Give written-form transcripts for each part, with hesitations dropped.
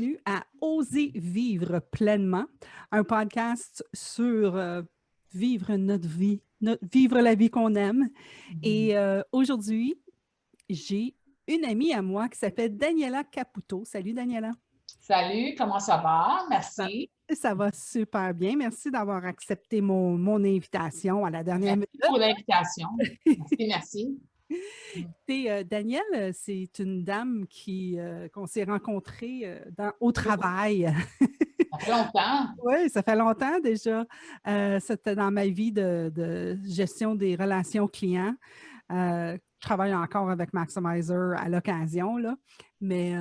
bienvenue à Oser vivre pleinement, un podcast sur vivre notre vie, vivre la vie qu'on aime. Et aujourd'hui, j'ai une amie à moi qui s'appelle Daniela Caputo. Salut Daniela. Salut, comment ça va? Ça, Merci. ça va super bien. Merci d'avoir accepté mon invitation à la dernière Merci minute. pour l'invitation. Merci, merci. Danielle, c'est une dame qu'on s'est rencontrée au travail. Ça fait longtemps. Oui, ça fait longtemps déjà. C'était dans ma vie de gestion des relations clients. Je travaille encore avec Maximizer à l'occasion, là. Mais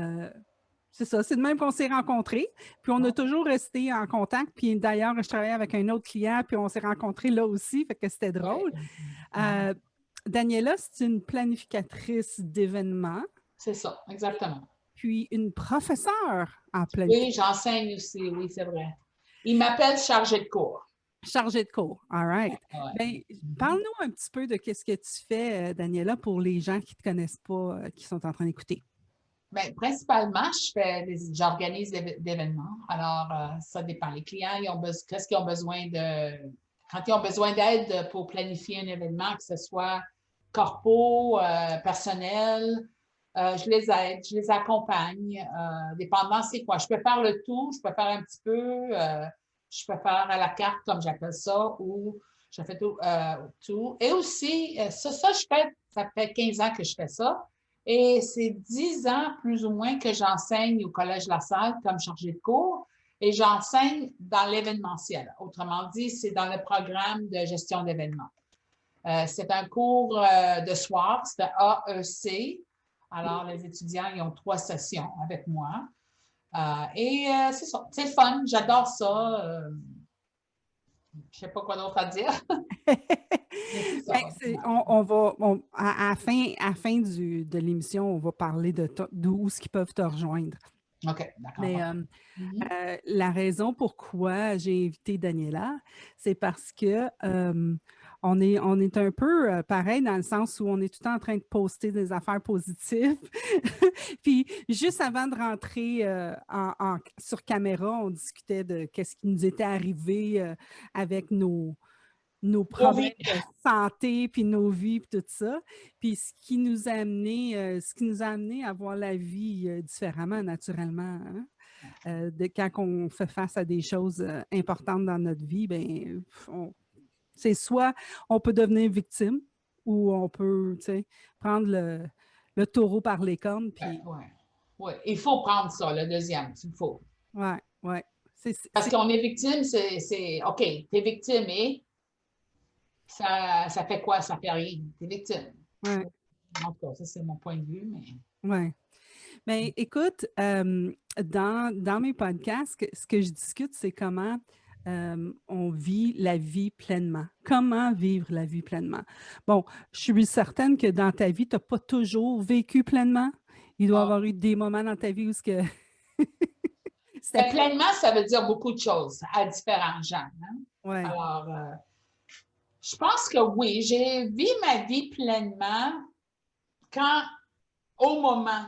c'est ça, c'est de même qu'on s'est rencontrés. Puis on a toujours resté en contact. Puis d'ailleurs, je travaillais avec un autre client, puis on s'est rencontrés là aussi, fait que c'était drôle. Daniela, c'est une planificatrice d'événements. C'est ça, exactement. Puis une professeure en planification. Oui, j'enseigne aussi, oui, c'est vrai. Il m'appelle chargé de cours. Chargé de cours, all right. Ouais. Bien, parle-nous un petit peu de ce que tu fais, Daniela, pour les gens qui ne te connaissent pas, qui sont en train d'écouter. Bien, principalement, j'organise d'événements. Alors, ça dépend. Les clients, qu'est-ce qu'ils ont besoin de... Quand ils ont besoin d'aide pour planifier un événement, que ce soit corpo, personnel, je les aide, je les accompagne, dépendant c'est quoi. Je peux faire le tout, je peux faire un petit peu, je peux faire à la carte, comme j'appelle ça, ou je fais tout. Et aussi, ça fait 15 ans que je fais ça. Et c'est 10 ans plus ou moins que j'enseigne au Collège La Salle comme chargée de cours et j'enseigne dans l'événementiel. Autrement dit, c'est dans le programme de gestion d'événements. C'est un cours de soir, c'est un AEC. Alors, les étudiants, ils ont 3 sessions avec moi. C'est ça, c'est le fun, j'adore ça. Je ne sais pas quoi d'autre à dire. À la fin de l'émission, on va parler d'où ce qu'ils peuvent te rejoindre. OK, d'accord. Mais la raison pourquoi j'ai invité Daniela, c'est parce que on est un peu pareil dans le sens où on est tout le temps en train de poster des affaires positives. Puis juste avant de rentrer sur caméra, on discutait de qu'est-ce qui nous était arrivé avec nos problèmes de santé, puis nos vies, puis tout ça. Puis ce qui nous a amené à voir la vie différemment, naturellement. Hein? Quand on fait face à des choses importantes dans notre vie, ben, c'est soit on peut devenir victime ou on peut prendre le taureau par les cornes. Puis... Oui, il faut prendre ça, le deuxième, il faut. Oui, oui. Parce qu'on est victime, c'est OK, tu es victime et ça fait quoi? Ça fait rien. Tu es victime. Ouais. En tout cas, ça, c'est mon point de vue, mais. Oui. Bien, écoute, dans mes podcasts, ce que je discute, c'est comment on vit la vie pleinement. Comment vivre la vie pleinement? Bon, je suis certaine que dans ta vie, tu n'as pas toujours vécu pleinement. Il doit y avoir eu des moments dans ta vie où ce que... Pleinement, ça veut dire beaucoup de choses à différents gens. Hein? Ouais. Alors, je pense que oui, j'ai vécu ma vie pleinement au moment.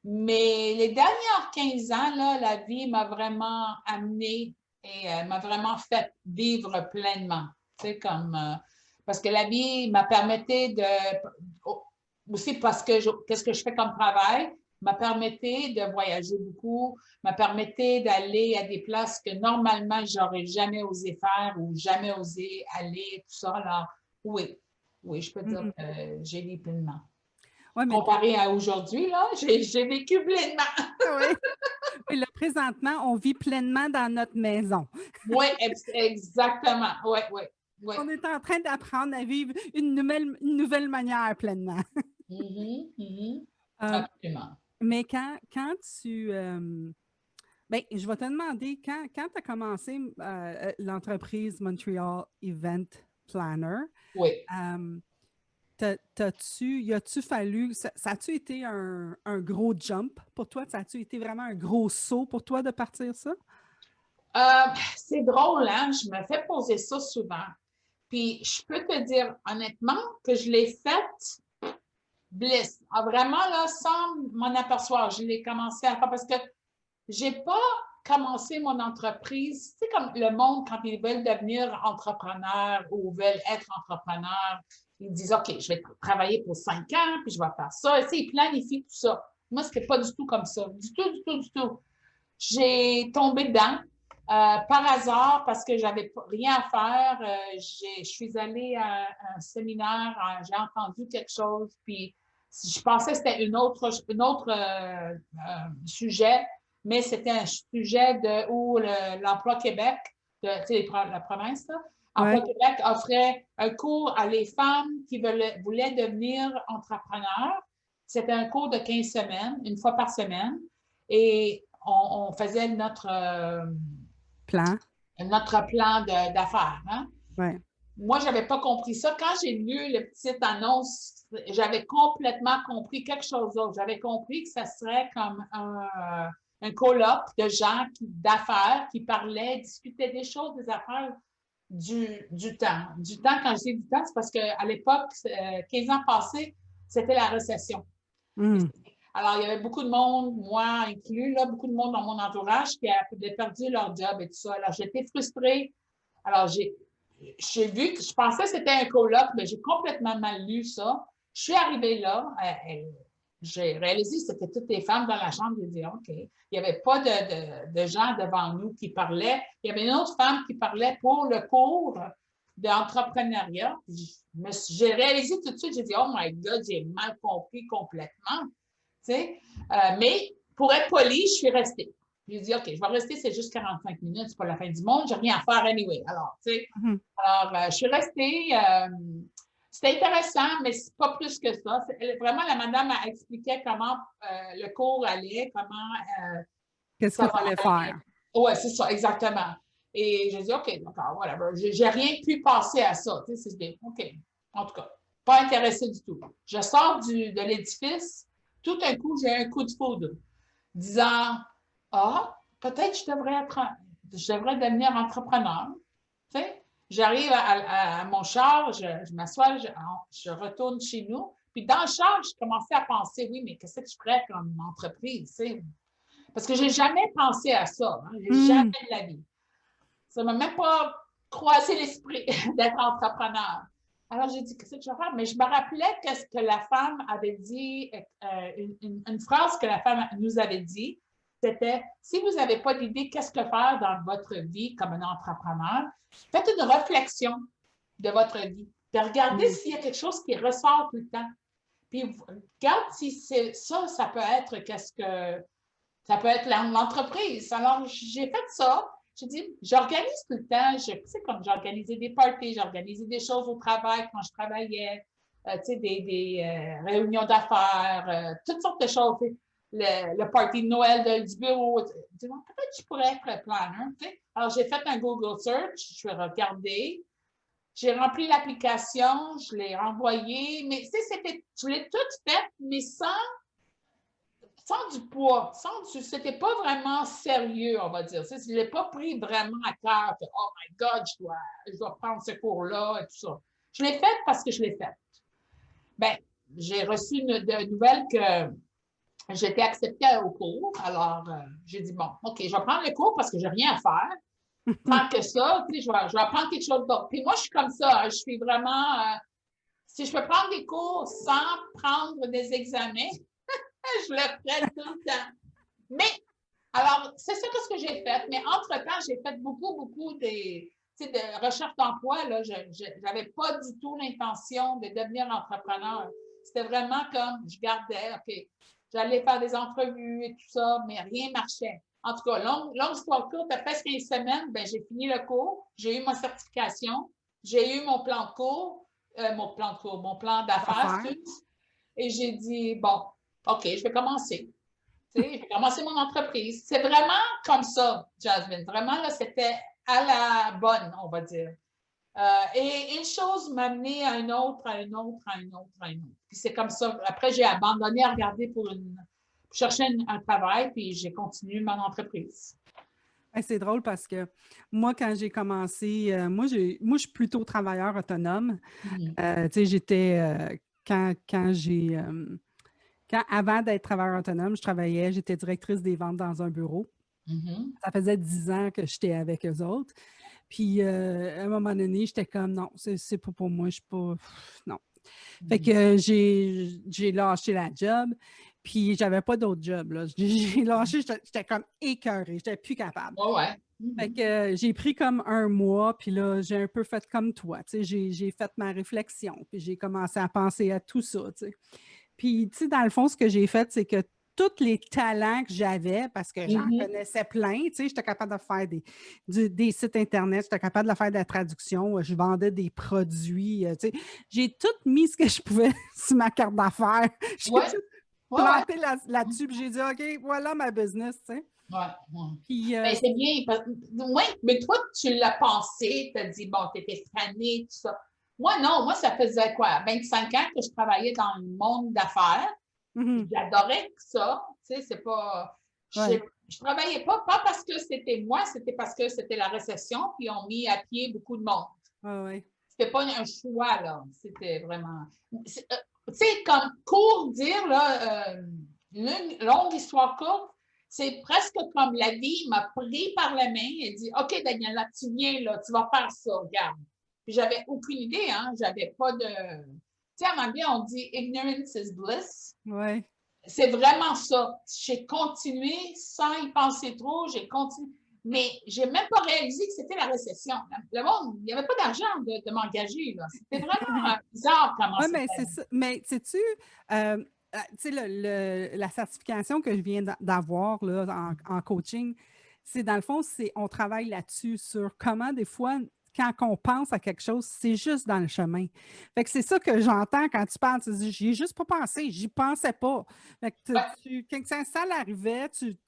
Mais les dernières 15 ans, là, la vie m'a vraiment amené et m'a vraiment fait vivre pleinement. Parce que la vie m'a permis aussi parce que qu'est-ce que je fais comme travail, m'a permis de voyager beaucoup, m'a permis d'aller à des places que normalement, j'aurais jamais osé faire ou jamais osé aller, tout ça. Alors, oui, je peux dire que j'ai vécu pleinement. Ouais, comparé à aujourd'hui, là, j'ai vécu pleinement. Oui, là, présentement, on vit pleinement dans notre maison. Oui, exactement. Oui. On est en train d'apprendre à vivre une nouvelle manière pleinement. Absolument. Mais quand tu... bien, je vais te demander, quand tu as commencé l'entreprise Montreal Event Planner, oui. y a-tu fallu, ça a-tu été un gros jump pour toi? Ça a-tu été vraiment un gros saut pour toi de partir ça? C'est drôle, hein? Je me fais poser ça souvent. Puis, je peux te dire honnêtement que je l'ai fait bliss. Ah, vraiment, là, sans m'en apercevoir, je l'ai commencé à faire parce que j'ai pas commencé mon entreprise. C'est comme le monde, quand ils veulent devenir entrepreneur ou veulent être entrepreneur, ils disent, OK, je vais travailler pour 5 ans, puis je vais faire ça. Tu sais, ils planifient tout ça. Moi, ce n'était pas du tout comme ça. Du tout, du tout, du tout. J'ai tombé dedans par hasard parce que j'avais rien à faire. Je suis allée à un séminaire, j'ai entendu quelque chose, puis je pensais que c'était une autre sujet, mais c'était un sujet de où l'Emploi Québec, tu sais, la province, là, Emploi Ouais. Québec offrait un cours à les femmes qui voulaient devenir entrepreneurs. C'était un cours de 15 semaines, une fois par semaine. Et on faisait Plan. notre plan d'affaires. Hein? Ouais. Moi, je n'avais pas compris ça. Quand j'ai lu la petite annonce, j'avais complètement compris quelque chose d'autre. J'avais compris que ça serait comme un colloque de gens d'affaires qui parlaient, discutaient des choses, des affaires du temps. Du temps, quand je dis du temps, c'est parce qu'à l'époque, 15 ans passés, c'était la récession. Mm. Alors, il y avait beaucoup de monde, moi inclus, là, beaucoup de monde dans mon entourage qui avait perdu leur job et tout ça. Alors, j'étais frustrée. Alors, j'ai vu que je pensais que c'était un colloque, mais j'ai complètement mal lu ça. Je suis arrivée là, j'ai réalisé que c'était toutes les femmes dans la chambre. J'ai dit, OK. Il n'y avait pas de gens devant nous qui parlaient. Il y avait une autre femme qui parlait pour le cours d'entrepreneuriat. J'ai réalisé tout de suite, j'ai dit, oh my God, j'ai mal compris complètement. Mais pour être poli, je suis restée. J'ai dit, OK, je vais rester, c'est juste 45 minutes, c'est pas la fin du monde, j'ai rien à faire anyway. Alors, je suis restée. C'était intéressant, mais c'est pas plus que ça. Vraiment, la madame a expliqué comment le cours allait, Qu'est-ce qu'il comment fallait faire? Oui, c'est ça, exactement. Et j'ai dit, OK, d'accord, whatever. J'ai rien pu passer à ça. OK, en tout cas, pas intéressé du tout. Je sors de l'édifice, tout d'un coup, j'ai un coup de foudre, disant, ah, peut-être je devrais devenir entrepreneur. Tu sais, j'arrive à mon char, je m'assois, je retourne chez nous. Puis dans le char, je commençais à penser, oui, mais qu'est-ce que je ferais comme entreprise? Tu parce que je n'ai jamais pensé à ça. Hein? Jamais Mm. de la vie. Ça ne m'a même pas croisé l'esprit d'être entrepreneur. Alors, j'ai dit, qu'est-ce que je vais faire? Mais je me rappelais que ce que la femme avait dit, une phrase que la femme nous avait dit, c'était, si vous n'avez pas d'idée, qu'est-ce que faire dans votre vie comme un entrepreneur? Faites une réflexion de votre vie. De regarder s'il y a quelque chose qui ressort tout le temps. Puis, regarde si c'est ça, ça peut être ça peut être l'entreprise. Alors, j'ai fait ça. J'ai dit, j'organise tout le temps. C'est comme j'organisais des parties, j'organisais des choses au travail quand je travaillais, des réunions d'affaires, toutes sortes de choses. Le party de Noël du bureau. Peut-être que je pourrais être planner. Alors, j'ai fait un Google search, je suis regardée. J'ai rempli l'application, je l'ai renvoyée, mais je l'ai toute faite, mais sans du poids, c'était pas vraiment sérieux, on va dire. Je ne l'ai pas pris vraiment à cœur. Oh my God, je dois prendre ce cours-là et tout ça. Je l'ai fait parce que je l'ai fait. Ben, j'ai reçu de nouvelles que j'étais acceptée au cours. Alors, j'ai dit, bon, OK, je vais prendre le cours parce que j'ai rien à faire. Tant que ça, je vais apprendre quelque chose d'autre. Puis moi, je suis comme ça. Je suis vraiment, si je peux prendre des cours sans prendre des examens, je le ferai tout le temps. Mais, alors, c'est ça ce que j'ai fait. Mais entre-temps, j'ai fait beaucoup de recherche d'emploi. Je n'avais pas du tout l'intention de devenir entrepreneur. C'était vraiment comme, je gardais, OK, j'allais faire des entrevues et tout ça, mais rien ne marchait. En tout cas, longue histoire courte, après 15 semaines, ben, j'ai fini le cours, j'ai eu ma certification, j'ai eu mon plan de cours, mon plan d'affaires, et j'ai dit, bon, OK, je vais commencer. Je vais commencer mon entreprise. C'est vraiment comme ça, Jasmine. Vraiment, là, c'était à la bonne, on va dire. Et une chose m'a amené à une autre, à une autre, à une autre, à une autre. Puis c'est comme ça. Après, j'ai abandonné à regarder pour chercher un travail, puis j'ai continué mon entreprise. C'est drôle parce que moi, quand j'ai commencé, moi, je suis plutôt travailleur autonome. Mm. J'étais quand j'ai... avant d'être travailleur autonome, j'étais directrice des ventes dans un bureau. Mhm. Ça faisait 10 ans que j'étais avec eux autres. Puis, à un moment donné, j'étais comme, non, c'est pas pour moi, je suis pas... Non. Fait Mhm. que j'ai lâché la job, puis j'avais pas d'autre job, là. J'ai lâché, j'étais comme écœurée, j'étais plus capable. Ouais, ouais. Fait Mhm. que j'ai pris comme un mois, puis là, j'ai un peu fait comme toi, tu sais, j'ai fait ma réflexion, puis j'ai commencé à penser à tout ça, tu sais. Puis, tu sais, dans le fond, ce que j'ai fait, c'est que tous les talents que j'avais, parce que j'en Mhm. connaissais plein, tu sais, j'étais capable de faire des sites Internet, j'étais capable de faire de la traduction, je vendais des produits, tu sais, j'ai tout mis ce que je pouvais sur ma carte d'affaires. J'ai Ouais, tout ouais, ouais. planté là-dessus, puis j'ai dit, OK, voilà ma business, tu sais. Ouais, ouais. Puis, Ben, c'est bien. Ouais, mais toi, tu l'as pensé, tu as dit, bon, tu étais fanée, tout ça. Moi, non, moi, ça faisait quoi? 25 ans que je travaillais dans le monde d'affaires. mhm, J'adorais ça. Tu sais, c'est pas. ouais, Je travaillais pas parce que c'était moi, c'était parce que c'était la récession, puis on mis à pied beaucoup de monde. ouais, ouais. C'était pas un choix, là. C'était vraiment. Tu sais, comme court dire, là, une longue histoire courte, c'est presque comme la vie m'a pris par la main et dit OK, Daniela, tu viens là, tu vas faire ça, regarde. Puis j'avais aucune idée, hein. J'avais pas de. Tu sais, à un moment donné, on dit ignorance is bliss. Ouais. C'est vraiment ça. J'ai continué sans y penser trop, j'ai continué. Mais je n'ai même pas réalisé que c'était la récession. Le monde, il n'y avait pas d'argent de m'engager. C'était vraiment bizarre comment Oui, c'était. mais c'est ça. Mais sais-tu, tu sais, la certification que je viens d'avoir là, en coaching, c'est dans le fond, on travaille là-dessus, sur comment des fois, quand on pense à quelque chose, c'est juste dans le chemin. Fait que c'est ça que j'entends quand tu parles. Tu dis, j'y ai juste pas pensé, j'y pensais pas. Fait que Ouais, quand ça arrivait, tu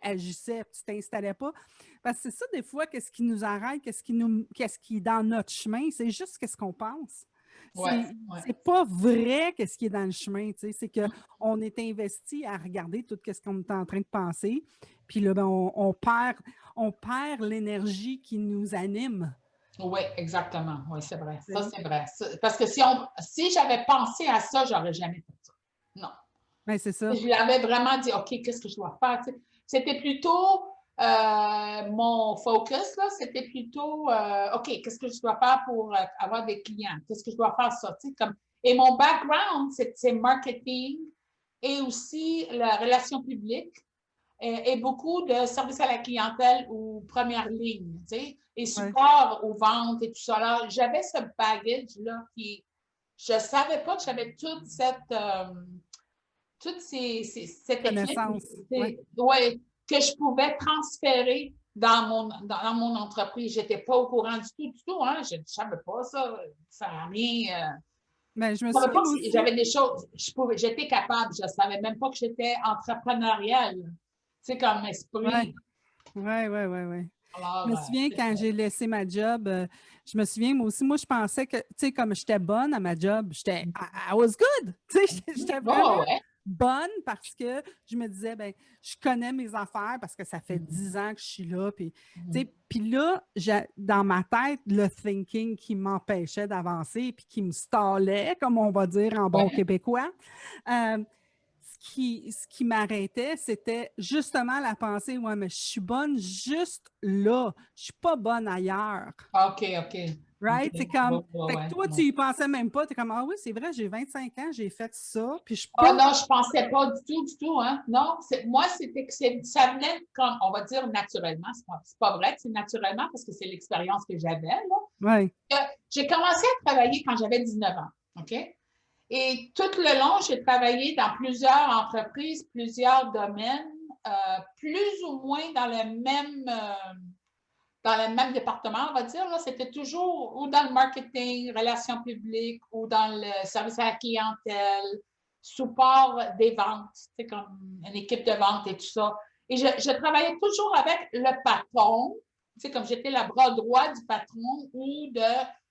agissais, tu t'installais pas. Parce que c'est ça, des fois, qu'est-ce qui nous arrête, qu'est-ce qui est dans notre chemin, c'est juste qu'est-ce qu'on pense. ouais, C'est ouais. c'est pas vrai qu'est-ce qui est dans le chemin, tu sais, c'est qu'on est investi à regarder tout ce qu'on est en train de penser, puis là, ben, on perd l'énergie qui nous anime. Oui, exactement. Oui, c'est vrai. Tu Ça, sais. c'est vrai. Parce que si j'avais pensé à ça, j'aurais jamais fait ça. Non. Ben, c'est ça. Je l'avais vraiment dit, OK, qu'est-ce que je dois faire? Tu sais, c'était plutôt mon focus, là, c'était plutôt, OK, qu'est-ce que je dois faire pour avoir des clients? Qu'est-ce que je dois faire ça? Tu sais, comme... Et mon background, c'est marketing et aussi la relation publique et beaucoup de services à la clientèle ou première ligne, tu sais, et Ouais. support aux ventes et tout ça. Alors, j'avais ce baggage-là qui, je ne savais pas que j'avais toute cette équipe Connaissance. Ouais. ouais, que je pouvais transférer dans mon entreprise. Je n'étais pas au courant du tout. Hein? Je ne savais pas ça. Ça n'a rien. Ben, je me Je ne savais souviens, pas moi si aussi. j'avais des choses. J'étais capable. Je ne savais même pas que j'étais entrepreneuriale. Tu sais, comme Ouais. esprit. Ouais, ouais, ouais, ouais. Je Alors, me souviens c'est quand ça. j'ai laissé ma job, je me souviens, moi aussi, moi, je pensais que, tu sais, comme j'étais bonne à ma job, I was good. Tu sais, j'étais vraiment Oh, ouais. bonne parce que je me disais, ben, je connais mes affaires parce que ça fait 10 ans que je suis là. Puis, tu sais, puis là, dans ma tête, le thinking qui m'empêchait d'avancer puis qui me stallait, comme on va dire en bon Ouais. québécois, euh, ce qui m'arrêtait, c'était justement la pensée, ouais, mais je suis bonne juste là. Je ne suis pas bonne ailleurs. OK, OK. OK. Right? C'est comme, fait que Ouais, toi, ouais. tu y pensais même pas. Tu es comme, ah oui, c'est vrai, j'ai 25 ans, j'ai fait ça, puis je Ah peux. non, je pensais pas du tout, hein. Non, moi, c'était que ça venait comme, on va dire, naturellement. C'est pas vrai que c'est naturellement parce que c'est l'expérience que j'avais, là. Oui, J'ai commencé à travailler quand j'avais 19 ans, OK? Et tout le long, j'ai travaillé dans plusieurs entreprises, plusieurs domaines, plus ou moins dans le même département, on va dire. Là, c'était toujours ou dans le marketing, relations publiques, ou dans le service à la clientèle, support des ventes, c'est comme une équipe de vente et tout ça. Et je travaillais toujours avec le patron, comme j'étais la bras droit du patron ou de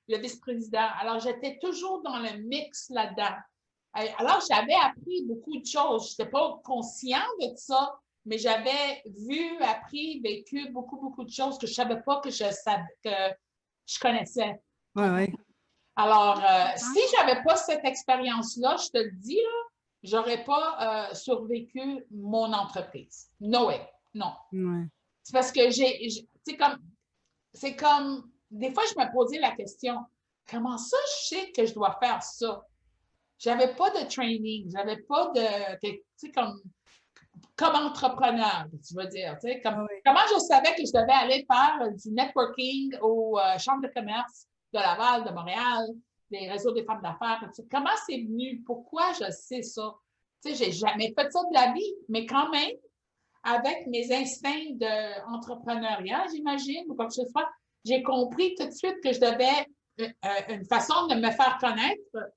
le vice-président. Alors, j'étais toujours dans le mix là-dedans. Alors, j'avais appris beaucoup de choses. Je n'étais pas conscient de ça, mais j'avais vu, appris, vécu beaucoup, beaucoup de choses que je ne savais pas que je connaissais. oui, oui. Alors, si je n'avais pas cette expérience-là, je te le dis, là, je n'aurais pas survécu mon entreprise. No way, non. Ouais. C'est parce que c'est comme, des fois, je me posais la question, comment ça, je sais que je dois faire ça? J'avais pas de training, j'avais pas de, tu sais, comme entrepreneur, tu veux dire, tu sais, comment je savais que je devais aller faire du networking aux chambres de commerce de Laval, de Montréal, des réseaux des femmes d'affaires, comment c'est venu? Pourquoi je sais ça? Tu sais, j'ai jamais fait ça de la vie, mais quand même, avec mes instincts d'entrepreneuriat, j'imagine, ou quoi que ce soit, j'ai compris tout de suite que je devais, une façon de me faire connaître,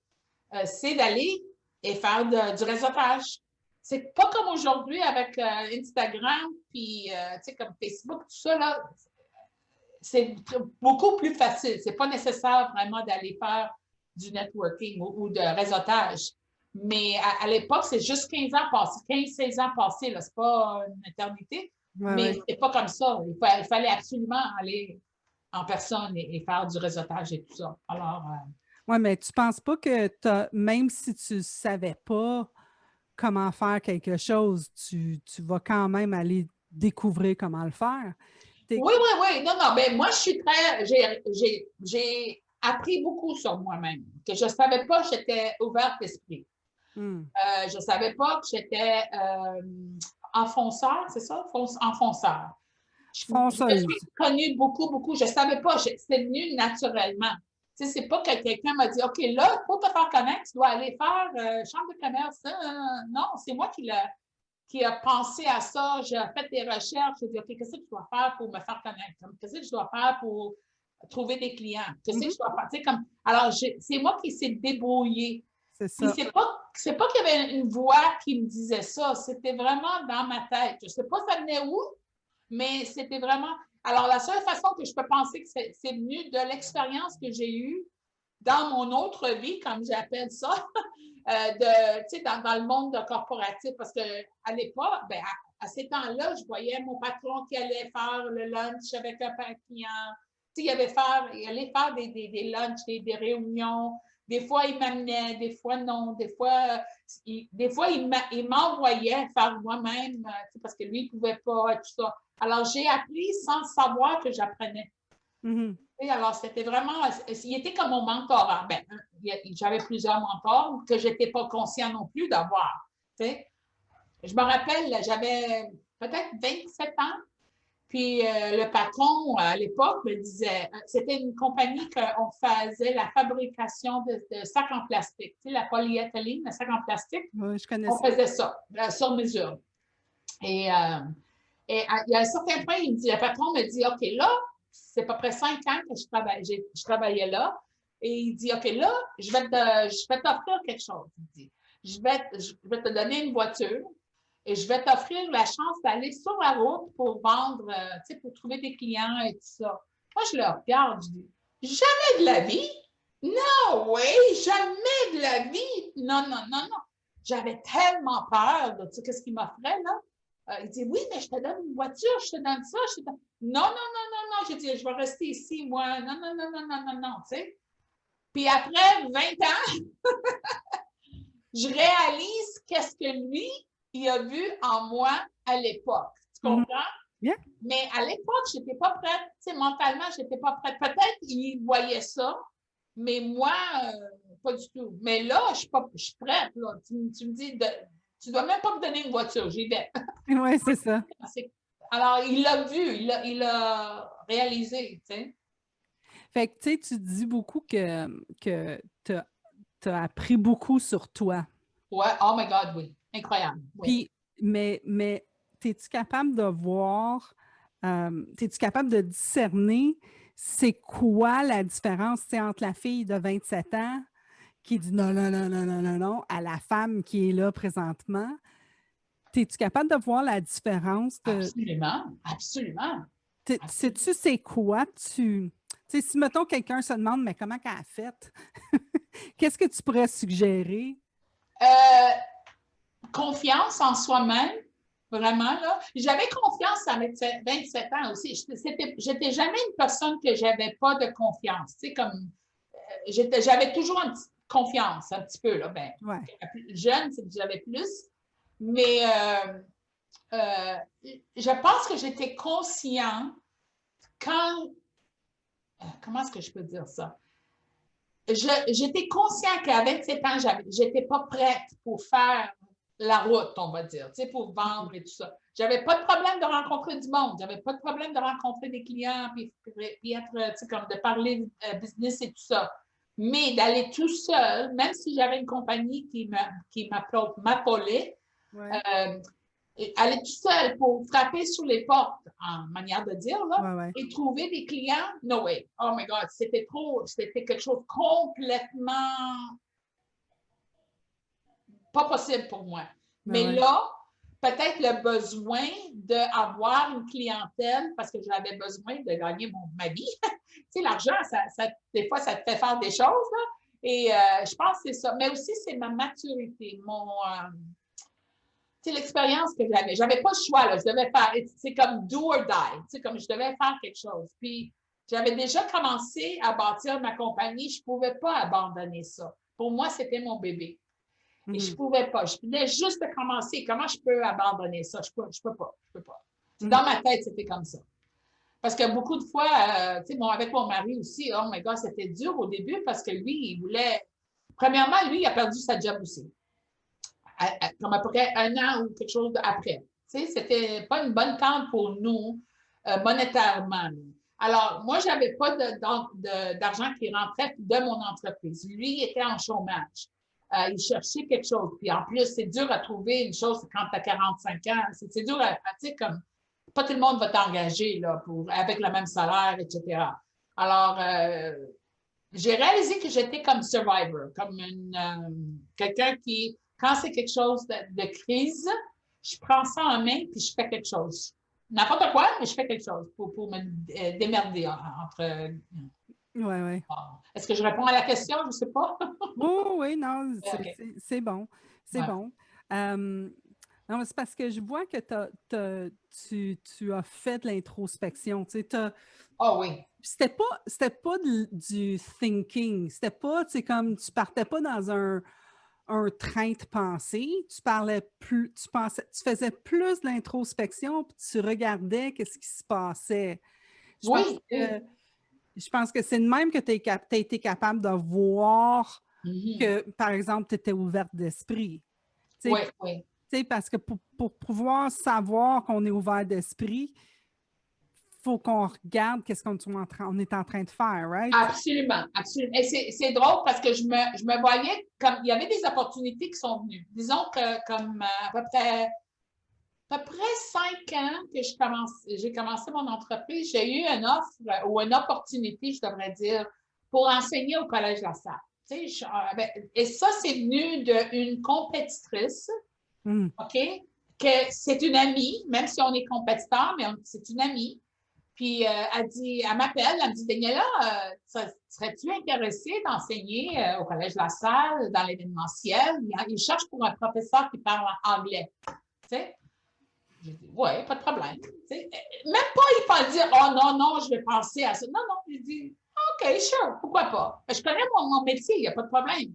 c'est d'aller et faire du réseautage. C'est pas comme aujourd'hui avec Instagram, puis tu sais, comme Facebook, tout ça, là, c'est beaucoup plus facile. C'est pas nécessaire vraiment d'aller faire du networking ou de réseautage. Mais à l'époque, c'est juste 15 ans passés, 15-16 ans passés, là, c'est pas une éternité, mais c'est pas comme ça. Il fallait absolument aller en personne et faire du réseautage et tout ça. Alors, oui, mais tu ne penses pas que même si tu ne savais pas comment faire quelque chose, tu vas quand même aller découvrir comment le faire? Oui. Non, non, ben moi, je suis très. J'ai appris beaucoup sur moi-même. Que je ne savais pas que j'étais ouverte d'esprit. Je ne savais pas que j'étais enfonceur, c'est ça? Enfonceur. Je me suis connue beaucoup. Je ne savais pas. C'est venu naturellement. Tu sais, c'est pas que quelqu'un m'a dit, OK, là, pour te faire connaître, tu dois aller faire chambre de commerce. Non, c'est moi qui a pensé à ça. J'ai fait des recherches. J'ai dit, OK, qu'est-ce que je dois faire pour me faire connaître? Qu'est-ce que je dois faire pour trouver des clients? Qu'est-ce que je dois faire? Tu sais, alors, c'est moi qui s'est débrouillée. C'est ça. C'est pas qu'il y avait une voix qui me disait ça. C'était vraiment dans ma tête. Je ne sais pas ça venait où, mais c'était vraiment. Alors, la seule façon que je peux penser que c'est venu de l'expérience que j'ai eue dans mon autre vie, comme j'appelle ça, dans le monde corporatif. Parce qu'à l'époque, ben, à ces temps-là, je voyais mon patron qui allait faire le lunch avec un client. Il allait faire des lunchs, des réunions. Des fois, il m'amenait, des fois, non. Des fois, il m'envoyait faire moi-même parce que lui, il ne pouvait pas, tout ça. Alors, j'ai appris sans savoir que j'apprenais. Alors, c'était vraiment, il était comme mon mentor. Ben, j'avais plusieurs mentors que je n'étais pas conscient non plus d'avoir. Je me rappelle, j'avais peut-être 27 ans, puis le patron, à l'époque, me disait, c'était une compagnie qu'on faisait la fabrication de sacs en plastique, la polyéthylène, le sac en plastique. Oui, je connais on faisait ça, sur mesure. Et il y a un certain point, le patron me dit, OK, là, c'est à peu près 5 ans que je travaillais là. Et il dit, OK, là, je vais t'offrir quelque chose. Il dit, je vais te donner une voiture et je vais t'offrir la chance d'aller sur la route pour vendre, pour trouver des clients et tout ça. Moi, je le regarde, je dis, jamais de la vie? Non, oui, jamais de la vie. Non. J'avais tellement peur de ce qu'il m'offrait, là. Il dit, oui, mais je te donne une voiture, je te donne ça. Non. J'ai dit, je vais rester ici, moi. Non, tu sais. Puis après 20 ans, je réalise qu'est-ce que lui, il a vu en moi à l'époque. Tu comprends? Yeah. Mais à l'époque, je n'étais pas prête. Tu sais, mentalement, je n'étais pas prête. Peut-être qu'il voyait ça, mais moi, pas du tout. Mais là, je suis prête. Là. Tu me dis, tu ne dois même pas me donner une voiture, j'y vais. Oui, c'est ça. Alors, il l'a vu, il l'a réalisé, tu sais. Fait que, tu sais, tu dis beaucoup que tu as appris beaucoup sur toi. Ouais, oh my God, oui. Incroyable. Oui. Puis, mais es-tu capable de voir, es-tu capable de discerner c'est quoi la différence entre la fille de 27 ans qui dit non à la femme qui est là présentement? Es-tu capable de voir la différence? Absolument. Sais-tu c'est quoi si, mettons, quelqu'un se demande, mais comment qu'elle a fait? Qu'est-ce que tu pourrais suggérer? Confiance en soi-même, vraiment, là. J'avais confiance avec 27 ans aussi. J'étais jamais une personne que j'avais pas de confiance. Tu sais, comme j'avais toujours une petite confiance, un petit peu, là. Ben, Ouais. jeune, c'est que j'avais plus. Mais je pense que j'étais conscient quand. Comment est-ce que je peux dire ça? J'étais conscient qu'à 27 ans, je n'étais pas prête pour faire la route, on va dire, tu sais, pour vendre et tout ça. J'avais pas de problème de rencontrer du monde. J'avais pas de problème de rencontrer des clients puis être, tu sais, comme de parler business et tout ça. Mais d'aller tout seul, même si j'avais une compagnie qui m'appelait, Ouais. aller tout seul pour frapper sur les portes, en manière de dire, là, Ouais, ouais. et trouver des clients, no way. Oh my God, c'était quelque chose complètement pas possible pour moi. Ouais, Mais ouais. là, peut-être le besoin d'avoir une clientèle, parce que j'avais besoin de gagner ma vie. Tu sais, l'argent, des fois, ça te fait faire des choses, là. Et je pense que c'est ça. Mais aussi, c'est ma maturité, c'est l'expérience que j'avais. J'avais pas le choix, là. Je devais faire, c'est comme do or die. C'est comme je devais faire quelque chose. Puis, j'avais déjà commencé à bâtir ma compagnie. Je pouvais pas abandonner ça. Pour moi, c'était mon bébé. Et je pouvais pas. Je venais juste de commencer. Comment je peux abandonner ça? Je peux pas. Je peux pas. Dans ma tête, c'était comme ça. Parce que beaucoup de fois, tu sais, avec mon mari aussi, oh my God, c'était dur au début parce que lui, il voulait. Premièrement, lui, il a perdu sa job aussi. Comme à peu près un an ou quelque chose après. Tu sais, c'était pas une bonne tente pour nous monétairement. Alors, moi, je n'avais pas d'argent qui rentrait de mon entreprise. Lui, il était en chômage. Il cherchait quelque chose. Puis en plus, c'est dur à trouver une chose quand tu as 45 ans. C'est dur à, tu sais, comme pas tout le monde va t'engager là, avec le même salaire, etc. Alors, j'ai réalisé que j'étais comme survivor, comme quelqu'un qui, quand c'est quelque chose de crise, je prends ça en main puis je fais quelque chose. N'importe quoi, mais je fais quelque chose pour me démerder entre. Ouais, ouais. Est-ce que je réponds à la question? Je ne sais pas. Oh, oui, non, OK. c'est bon. C'est Ouais. bon. Non, mais c'est parce que je vois que tu as fait de l'introspection. Tu sais, Oh oui. c'était pas du thinking. C'était pas, tu sais, comme tu partais pas dans un train de pensée. Tu parlais plus, tu faisais plus de l'introspection, puis tu regardais qu'est-ce qui se passait. Je pense Oui. que, je pense que c'est de même que tu as été capable de voir que, par exemple, tu étais ouverte d'esprit. Tu Oui, oui. sais, parce que pour pouvoir savoir qu'on est ouvert d'esprit, il faut qu'on regarde qu'est-ce on est en train de faire, right? Absolument, absolument. Et c'est drôle parce que je me voyais comme il y avait des opportunités qui sont venues. Disons que comme à peu près 5 ans que j'ai commencé mon entreprise, j'ai eu une offre ou une opportunité, je devrais dire, pour enseigner au Collège La Salle. Tu sais, et ça, c'est venu d'une compétitrice, OK? Que c'est une amie, même si on est compétiteur, mais c'est une amie. Puis elle m'appelle, elle me dit, Daniela, serais-tu intéressée d'enseigner au Collège La Salle, dans l'événementiel? Il cherche pour un professeur qui parle anglais. Tu sais? J'ai dit, oui, pas de problème. T'sais, même pas, il va dire, oh non, non, je vais penser à ça. Non, non, j'ai dit, OK, sure, pourquoi pas. Je connais mon métier, il n'y a pas de problème.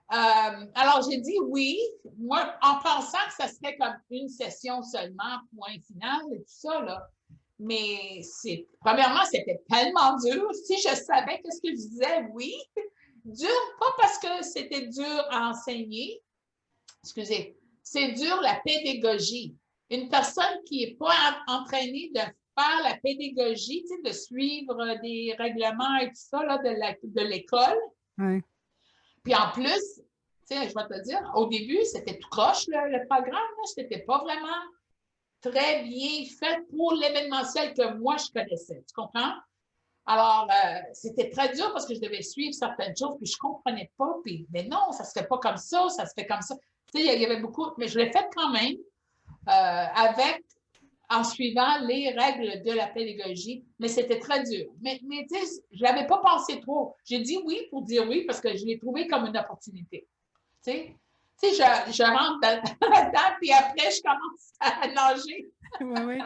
Alors, j'ai dit oui, moi, en pensant que ça serait comme une session seulement, point final et tout ça, là. Mais premièrement, c'était tellement dur. Si je savais qu'est-ce que je disais, oui. Dur, pas parce que c'était dur à enseigner. Excusez, c'est dur la pédagogie. Une personne qui n'est pas entraînée de faire la pédagogie, tu sais, de suivre des règlements et tout ça là, de l'école. Ouais. Puis en plus, tu sais, je vais te dire, au début, c'était tout croche le programme. C'était pas vraiment très bien fait pour l'événementiel que moi, je connaissais. Tu comprends? Alors, c'était très dur parce que je devais suivre certaines choses, puis je ne comprenais pas. Puis, mais non, ça ne se fait pas comme ça se fait comme ça. Tu sais, il y avait beaucoup, mais je l'ai fait quand même en suivant les règles de la pédagogie, mais c'était très dur. Mais tu sais, je ne l'avais pas pensé trop. J'ai dit oui pour dire oui parce que je l'ai trouvé comme une opportunité. Tu sais, je rentre dedans, puis après, je commence à nager. Oui, oui.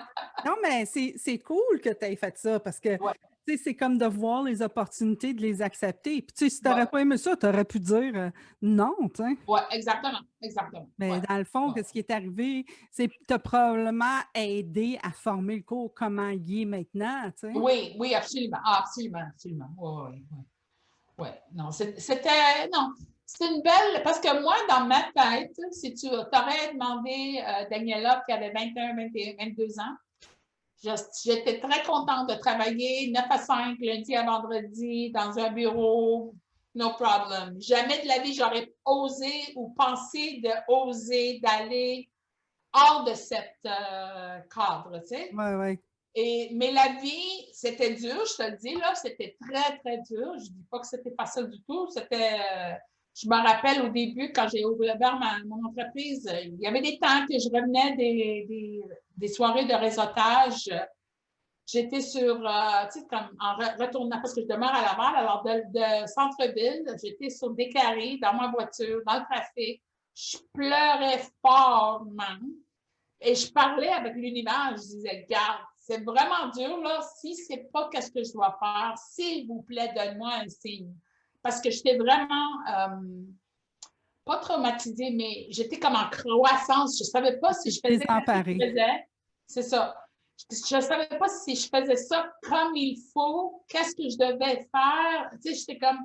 Non, mais c'est cool que tu aies fait ça parce que Ouais. Tu sais, c'est comme de voir les opportunités, de les accepter. Puis, tu sais, si tu Ouais, n'aurais pas aimé ça, tu aurais pu dire non, tu sais. ouais, exactement, exactement. Mais Ouais, dans le fond, ouais. ce qui est arrivé, c'est que tu as probablement aidé à former le cours comment il est maintenant, tu sais. Oui, oui, absolument. Ah, absolument, absolument. Oui, oui, oui. Ouais, non, c'était, non, c'est une belle, parce que moi, dans ma tête, si tu t'aurais demandé Daniela qui avait 21, 21, 22 ans, j'étais très contente de travailler 9 à 5, lundi à vendredi, dans un bureau, no problem. Jamais de la vie, j'aurais osé ou pensé de oser d'aller hors de cette cadre, tu sais. Oui, oui. Mais la vie, c'était dur, je te le dis, là, c'était très, très dur. Je ne dis pas que c'était pas ça du tout. Je me rappelle au début, quand j'ai ouvert mon entreprise, il y avait des temps que je revenais des soirées de réseautage. J'étais sur, tu sais, comme en retournant, parce que je demeure à Laval, alors de centre-ville, j'étais sur des carrés, dans ma voiture, dans le trafic. Je pleurais fortement. Et je parlais avec l'univers, je disais, regarde, c'est vraiment dur, là. Si c'est pas qu'est-ce que je dois faire, s'il vous plaît, donne-moi un signe. Parce que j'étais vraiment, pas traumatisée, mais j'étais comme en croissance. Je savais pas si je faisais ce que je Désemparé. faisais. C'est ça. Je savais pas si je faisais ça comme il faut, qu'est-ce que je devais faire. Tu sais, j'étais comme,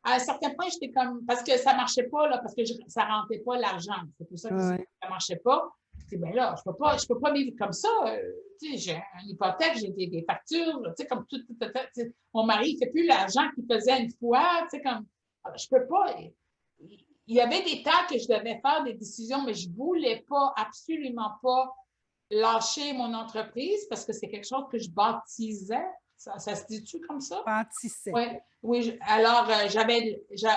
à un certain point, j'étais comme, parce que ça marchait pas, là, parce que ça rentrait pas l'argent. C'est pour ça que Ouais. ça marchait pas. Je dis, ben là, je peux pas vivre comme ça. Tu sais, j'ai une hypothèque, j'ai des factures, tu sais, comme mon mari, il fait plus l'argent qu'il faisait une fois, tu sais, comme, je peux pas. Il y avait des temps que je devais faire des décisions, mais je voulais pas, absolument pas lâcher mon entreprise parce que c'est quelque chose que je baptisais. Ça se dit-tu comme ça? Pâtissait. Ouais, oui. Alors,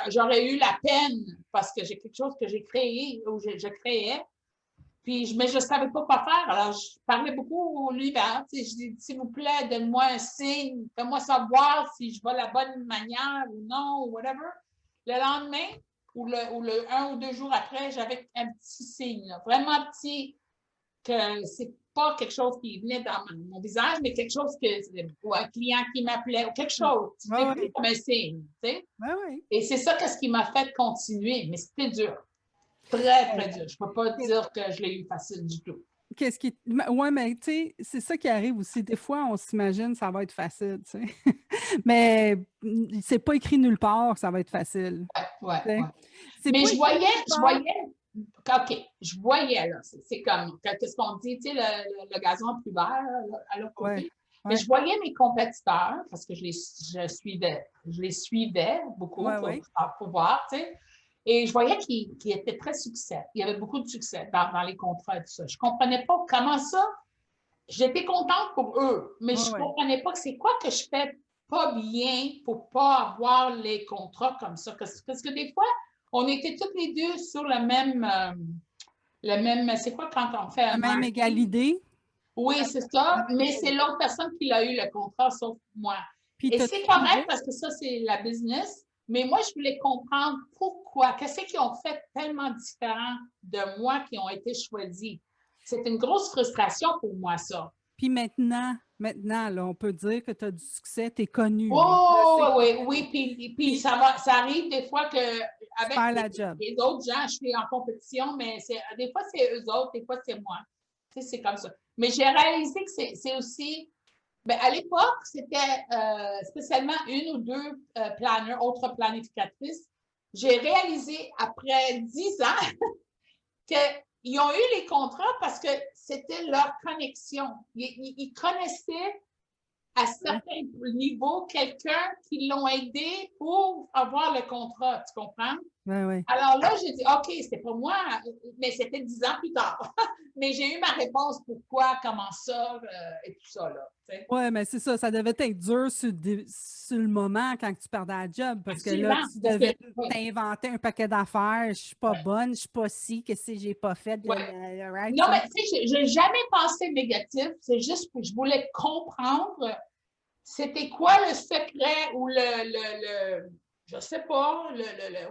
j'aurais eu la peine parce que j'ai quelque chose que j'ai créé ou je créais. Puis, mais je ne savais pas quoi faire. Alors, je parlais beaucoup au l'hiver. Je dis, s'il vous plaît, donne-moi un signe. Fais-moi savoir si je vais la bonne manière ou non, ou whatever. Le lendemain, ou le 1 ou 2 jours après, j'avais un petit signe, là, vraiment petit, que c'est pas quelque chose qui venait dans mon visage, mais quelque chose ou un client qui m'appelait, ou quelque chose. Oui, C'était pris oui. comme un signe, tu sais. Oui, oui. Et c'est ça qu'est-ce qui m'a fait continuer, mais c'était dur. Très, très dur. Je ne peux pas dire que je l'ai eu facile du tout. Qu'est-ce qui. Ouais, mais tu sais, c'est ça qui arrive aussi. Des fois, on s'imagine que ça va être facile, tu sais. Mais c'est pas écrit nulle part que ça va être facile. Ouais, ouais, Tu sais. ouais. C'est Mais pas écrit nulle part. OK, je voyais, là, c'est comme, qu'est-ce qu'on dit, tu sais, le gazon plus vert, là, à l'autre Ouais, côté. Mais ouais, je voyais mes compétiteurs, parce que je les suivais beaucoup ouais, ouais. pour voir, tu sais. Et je voyais qu'ils étaient très succès. Il y avait beaucoup de succès dans les contrats et tout ça. Je ne comprenais pas comment ça. J'étais contente pour eux, mais Ouais, je ne ouais. comprenais pas que c'est quoi que je fais pas bien pour ne pas avoir les contrats comme ça. Parce que des fois, on était toutes les deux sur le même, c'est quoi quand on fait La un même marketing? égalité. Oui, c'est ça, La même mais c'est égalité. l'autre personne qui l'a eu le contrat, sauf moi. Puis, Et t'as-tu c'est correct trouvé? parce que ça, c'est la business, mais moi, je voulais comprendre pourquoi, qu'est-ce qu'ils ont fait tellement différent de moi qui ont été choisis. C'est une grosse frustration pour moi, ça. Puis maintenant, là, on peut dire que tu as du succès, tu es connu. Là. Là, c'est Oh, oui, connu. oui, puis Puis, ça arrive des fois que tu avec perds la job. les autres gens, je suis en compétition, mais des fois c'est eux autres, des fois c'est moi. Tu sais, c'est comme ça. Mais j'ai réalisé que c'est aussi, ben, à l'époque, c'était spécialement une ou deux planners, autres planificatrices. J'ai réalisé après 10 ans qu'ils ont eu les contrats parce que c'était leur connexion. Ils connaissaient à Ouais, certains niveaux quelqu'un qui l'ont aidé pour avoir le contrat, tu comprends? ouais, ouais. Alors là, j'ai dit, OK, c'est pas moi, mais c'était 10 ans plus tard. Mais j'ai eu ma réponse, pourquoi, comment ça, et tout ça, là. Tu sais. Ouais, mais c'est ça, ça devait être dur sur le moment quand tu perdais la job, parce que là, Absolument, tu parce que, devais oui, t'inventer un paquet d'affaires. Je suis pas ouais, bonne, je suis pas ci, qu'est-ce que j'ai pas fait, ouais. right, Non, tu mais sais. tu sais, j'ai jamais pensé négatif, c'est juste que je voulais comprendre c'était quoi le secret ou je sais pas,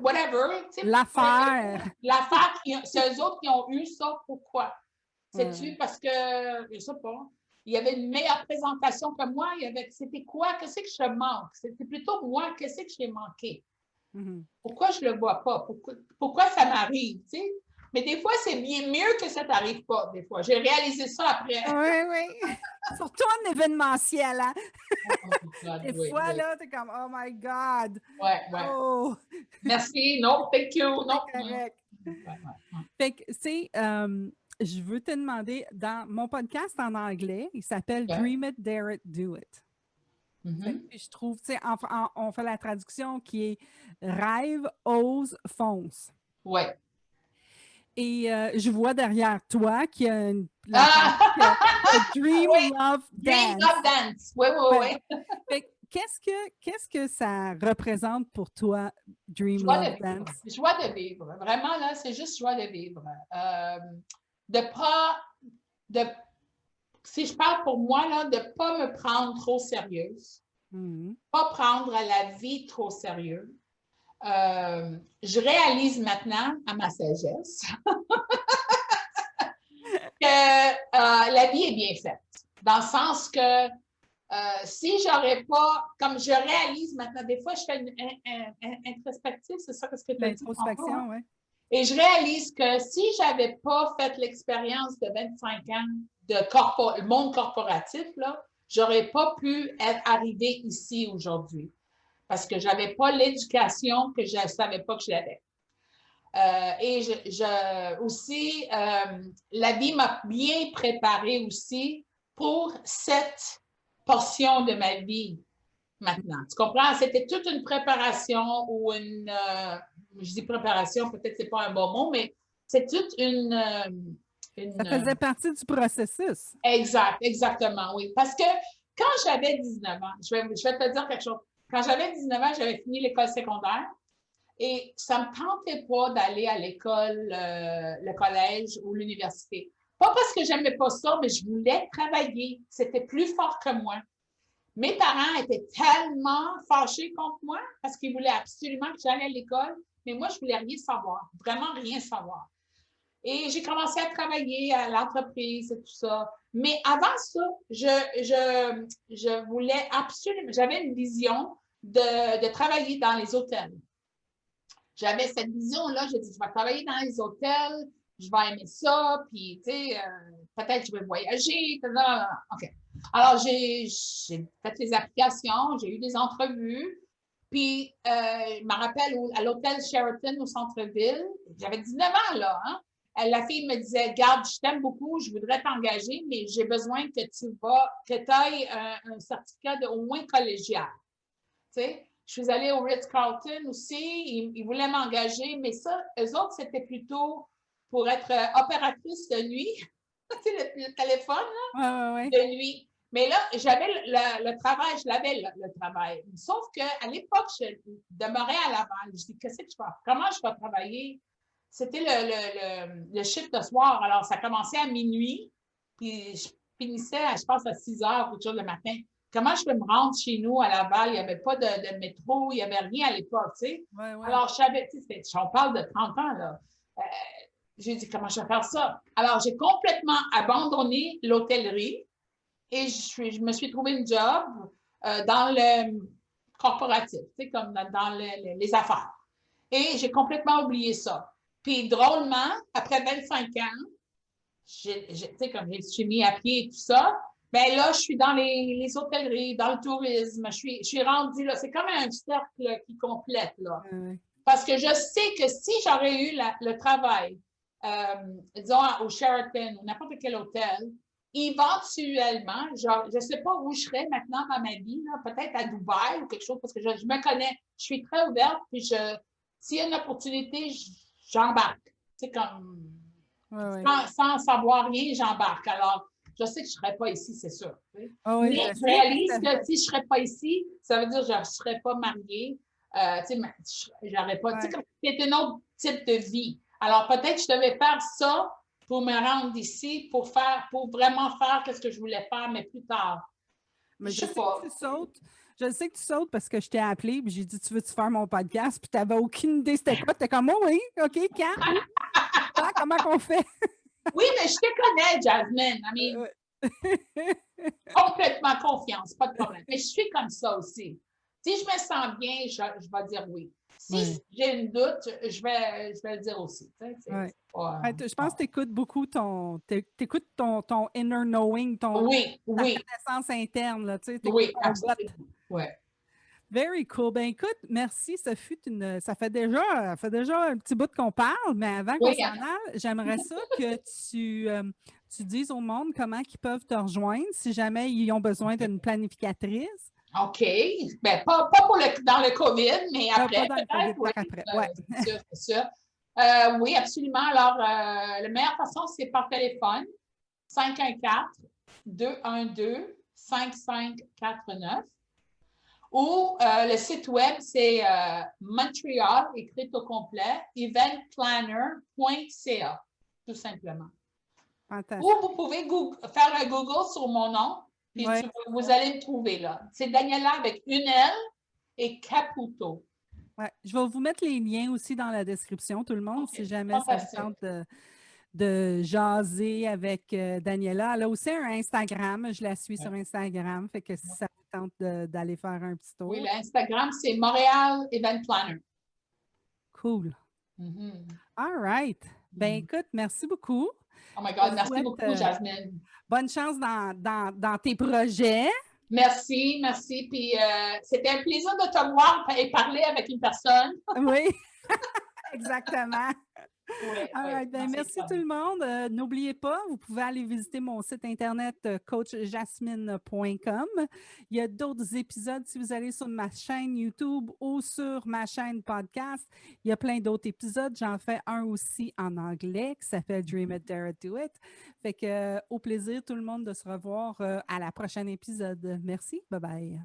whatever, tu sais, L'affaire. l'affaire, c'est eux autres qui ont eu ça, pourquoi? Ouais, Sais-tu? Parce que, je sais pas. il y avait une meilleure présentation que moi. C'était quoi? Qu'est-ce que je manque? C'était plutôt moi, qu'est-ce que j'ai manqué? Pourquoi je ne le vois pas? Pourquoi ça m'arrive? Tu sais? Mais des fois, c'est bien mieux que ça ne t'arrive pas, des fois. J'ai réalisé ça après. Oui, oui. Surtout en événementiel, hein? Oh God, Des oui, fois, oui. là, t'es comme, oh my God! Ouais, ouais. Oh! Merci, non, thank you, non. C'est correct. Ouais, ouais. Fait que, c'est, je veux te demander, dans mon podcast en anglais, il s'appelle Okay. Dream It, Dare It, Do It. Puis je trouve, tu sais, on fait la traduction qui est rêve, ose, fonce. Ouais. Et je vois derrière toi qu'il y a la Ah! Dream, Oui, Love, Dream, Dance. Love, Dance. Oui, oui, Ouais. oui. Fait que qu'est-ce que ça représente pour toi, Dream, Joie Love, de vivre. Dance? Joie de vivre. Vraiment, là, c'est juste joie de vivre. De pas, de, si je parle pour moi, là, de ne pas me prendre trop sérieuse. Pas prendre la vie trop sérieux. Je réalise maintenant, à ma sagesse, que la vie est bien faite. Dans le sens que si j'aurais pas, comme je réalise maintenant, des fois, je fais une introspective, c'est ça ce que tu as dit tantôt, hein? Oui. Et je réalise que si je n'avais pas fait l'expérience de 25 ans de monde corporatif, je n'aurais pas pu être arrivée ici aujourd'hui parce que je n'avais pas l'éducation que je ne savais pas que je l'avais. Et aussi, la vie m'a bien préparée aussi pour cette portion de ma vie maintenant. Tu comprends? C'était toute une préparation ou je dis préparation, peut-être que ce n'est pas un bon mot, mais c'est toute Ça faisait partie du processus. Exactement, oui. Parce que quand j'avais 19 ans, je vais te dire quelque chose. Quand j'avais 19 ans, j'avais fini l'école secondaire et ça ne me tentait pas d'aller à l'école, le collège ou l'université. Pas parce que j'aimais pas ça, mais je voulais travailler. C'était plus fort que moi. Mes parents étaient tellement fâchés contre moi parce qu'ils voulaient absolument que j'aille à l'école, mais moi, je ne voulais rien savoir, vraiment rien savoir. Et j'ai commencé à travailler à l'entreprise et tout ça. Mais avant ça, je voulais absolument, j'avais une vision de travailler dans les hôtels. J'avais cette vision-là, j'ai dit, je vais travailler dans les hôtels, je vais aimer ça, puis, tu sais, peut-être je vais voyager, OK. Alors, j'ai fait les applications, j'ai eu des entrevues, puis, je me rappelle à l'hôtel Sheraton au centre-ville, j'avais 19 ans, là, hein? La fille me disait, garde, je t'aime beaucoup, je voudrais t'engager, mais j'ai besoin que tu ailles un certificat au moins collégial. Tu sais? Je suis allée au Ritz-Carlton aussi, ils voulaient m'engager, mais ça, eux autres, c'était plutôt pour être opératrice de nuit, tu sais, le téléphone là, de nuit. Mais là, j'avais le travail, je l'avais le travail. Sauf qu'à l'époque, je demeurais à Laval. Je dis, qu'est-ce que je fais? Comment je vais travailler? C'était le shift de soir. Alors, ça commençait à minuit, puis je finissais, je pense, à 6 heures, quelque chose le matin. Comment je peux me rendre chez nous à Laval? Il n'y avait pas de métro, il n'y avait rien à l'époque, tu sais. Ouais. Alors, je savais, on parle de 30 ans, là. J'ai dit, comment je vais faire ça? Alors, j'ai complètement abandonné l'hôtellerie et je me suis trouvé une job dans le corporatif, tu sais, comme dans les affaires. Et j'ai complètement oublié ça. Puis, drôlement, après 25 ans, tu sais, comme je suis mis à pied et tout ça, ben là, je suis dans les hôtelleries, dans le tourisme. Je suis rendue là. C'est comme un cercle qui complète, là. Parce que je sais que si j'aurais eu le travail, disons, au Sheraton ou n'importe quel hôtel, éventuellement, je ne sais pas où je serais maintenant dans ma vie, peut-être à Dubaï ou quelque chose, parce que je me connais. Je suis très ouverte, puis s'il y a une opportunité, j'embarque. C'est comme... Sans savoir rien, j'embarque. Alors, je sais que je ne serais pas ici, c'est sûr. Mais je réalise que si je ne serais pas ici, ça veut dire que je ne serais pas mariée. J'aurais pas. C'est un autre type de vie. Alors, peut-être que je devais faire ça pour me rendre ici, pour vraiment faire ce que je voulais faire, mais plus tard. Mais je sais pas. Que tu sautes. Je sais que tu sautes parce que je t'ai appelé et j'ai dit, tu veux-tu faire mon podcast? Puis tu n'avais aucune idée c'était quoi. Tu étais comme, oh oui, OK, quand? Comment qu'on fait? Oui, mais je te connais, Jasmine. I mean, ma confiance, pas de problème. Mais je suis comme ça aussi. Si je me sens bien, je vais dire oui. Si j'ai une doute, je vais le dire aussi. Je pense que tu écoutes beaucoup ton inner knowing, ta connaissance interne, là, tu sais, oui, ton gut. absolument. Ouais. Very cool. Ben écoute, merci. Ça fait déjà un petit bout qu'on parle, mais avant qu'on s'en aille, j'aimerais ça que tu dises au monde comment ils peuvent te rejoindre si jamais ils ont besoin d'une planificatrice. OK. Ben, pas dans le COVID, mais après, peut-être. Oui, après. C'est sûr, c'est sûr. Oui, absolument. Alors, la meilleure façon, c'est par téléphone. 514-212-5549. Ou le site web, c'est Montréal, écrit au complet, eventplanner.ca, tout simplement. Fantastique. Ou vous pouvez faire un Google sur mon nom, puis vous allez me trouver là. C'est Daniela avec une L et Caputo. Ouais. Je vais vous mettre les liens aussi dans la description, tout le monde, si jamais ça vous tente de jaser avec Daniela. Elle a aussi un Instagram. Je la suis sur Instagram. Fait que si ça vous tente d'aller faire un petit tour. Oui, l'Instagram, c'est Montréal Event Planner. Cool. All right. Ben écoute, merci beaucoup. Oh my God, merci beaucoup, Jasmine. Bonne chance dans tes projets. Merci, merci. Puis c'était un plaisir de te voir et parler avec une personne. Oui, exactement. Merci tout le monde. N'oubliez pas, vous pouvez aller visiter mon site internet coachjasmine.com. Il y a d'autres épisodes si vous allez sur ma chaîne YouTube ou sur ma chaîne podcast. Il y a plein d'autres épisodes. J'en fais un aussi en anglais qui s'appelle Dream It, Dare It, Do It. Fait que au plaisir tout le monde de se revoir à la prochaine épisode. Merci. Bye bye.